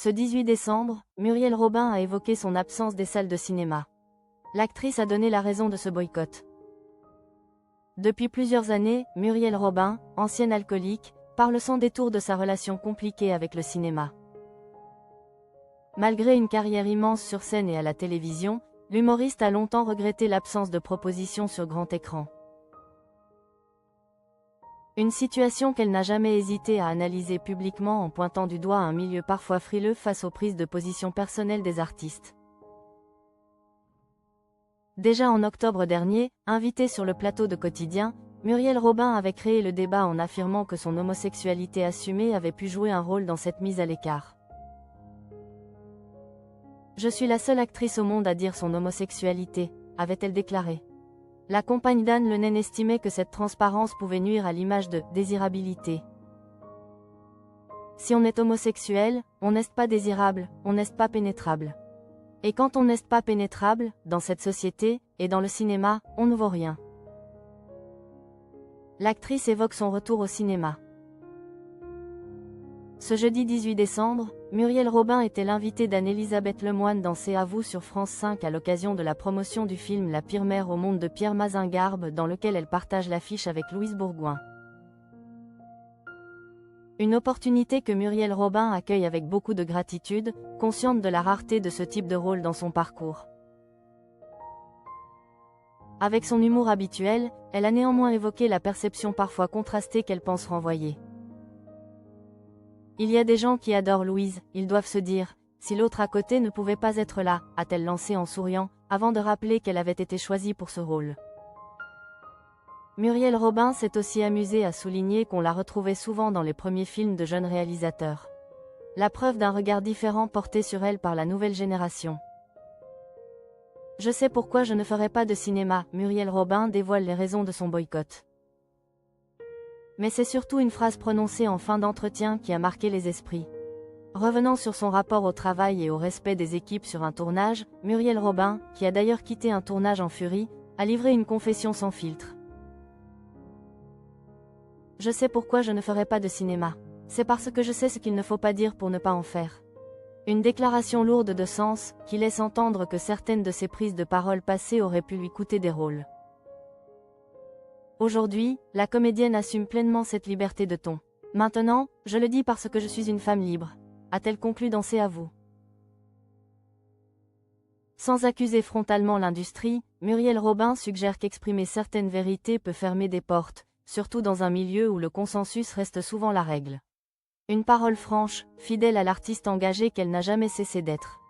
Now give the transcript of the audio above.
Ce 18 décembre, Muriel Robin a évoqué son absence des salles de cinéma. L'actrice a donné la raison de ce boycott. Depuis plusieurs années, Muriel Robin, ancienne alcoolique, parle sans détour de sa relation compliquée avec le cinéma. Malgré une carrière immense sur scène et à la télévision, l'humoriste a longtemps regretté l'absence de propositions sur grand écran. Une situation qu'elle n'a jamais hésité à analyser publiquement en pointant du doigt un milieu parfois frileux face aux prises de position personnelles des artistes. Déjà en octobre dernier, invitée sur le plateau de Quotidien, Muriel Robin avait créé le débat en affirmant que son homosexualité assumée avait pu jouer un rôle dans cette mise à l'écart. « Je suis la seule actrice au monde à dire son homosexualité », avait-elle déclaré. La compagne d'Anne Le Naine estimait que cette transparence pouvait nuire à l'image de « désirabilité ». Si on est homosexuel, on n'est pas désirable, on n'est pas pénétrable. Et quand on n'est pas pénétrable, dans cette société, et dans le cinéma, on ne vaut rien. L'actrice évoque son retour au cinéma. Ce jeudi 18 décembre, Muriel Robin était l'invitée d'Anne-Elisabeth Lemoine dans C'est à vous sur France 5 à l'occasion de la promotion du film La pire mère au monde de Pierre Mazingarbe dans lequel elle partage l'affiche avec Louise Bourgoin. Une opportunité que Muriel Robin accueille avec beaucoup de gratitude, consciente de la rareté de ce type de rôle dans son parcours. Avec son humour habituel, elle a néanmoins évoqué la perception parfois contrastée qu'elle pense renvoyer. Il y a des gens qui adorent Louise, ils doivent se dire, si l'autre à côté ne pouvait pas être là, a-t-elle lancé en souriant, avant de rappeler qu'elle avait été choisie pour ce rôle. Muriel Robin s'est aussi amusée à souligner qu'on la retrouvait souvent dans les premiers films de jeunes réalisateurs. La preuve d'un regard différent porté sur elle par la nouvelle génération. Je sais pourquoi je ne ferai pas de cinéma, Muriel Robin dévoile les raisons de son boycott. Mais c'est surtout une phrase prononcée en fin d'entretien qui a marqué les esprits. Revenant sur son rapport au travail et au respect des équipes sur un tournage, Muriel Robin, qui a d'ailleurs quitté un tournage en furie, a livré une confession sans filtre. Je sais pourquoi je ne ferai pas de cinéma. C'est parce que je sais ce qu'il ne faut pas dire pour ne pas en faire. Une déclaration lourde de sens, qui laisse entendre que certaines de ses prises de parole passées auraient pu lui coûter des rôles. Aujourd'hui, la comédienne assume pleinement cette liberté de ton. Maintenant, je le dis parce que je suis une femme libre, a-t-elle conclu dans C'est à vous. Sans accuser frontalement l'industrie, Muriel Robin suggère qu'exprimer certaines vérités peut fermer des portes, surtout dans un milieu où le consensus reste souvent la règle. Une parole franche, fidèle à l'artiste engagé qu'elle n'a jamais cessé d'être.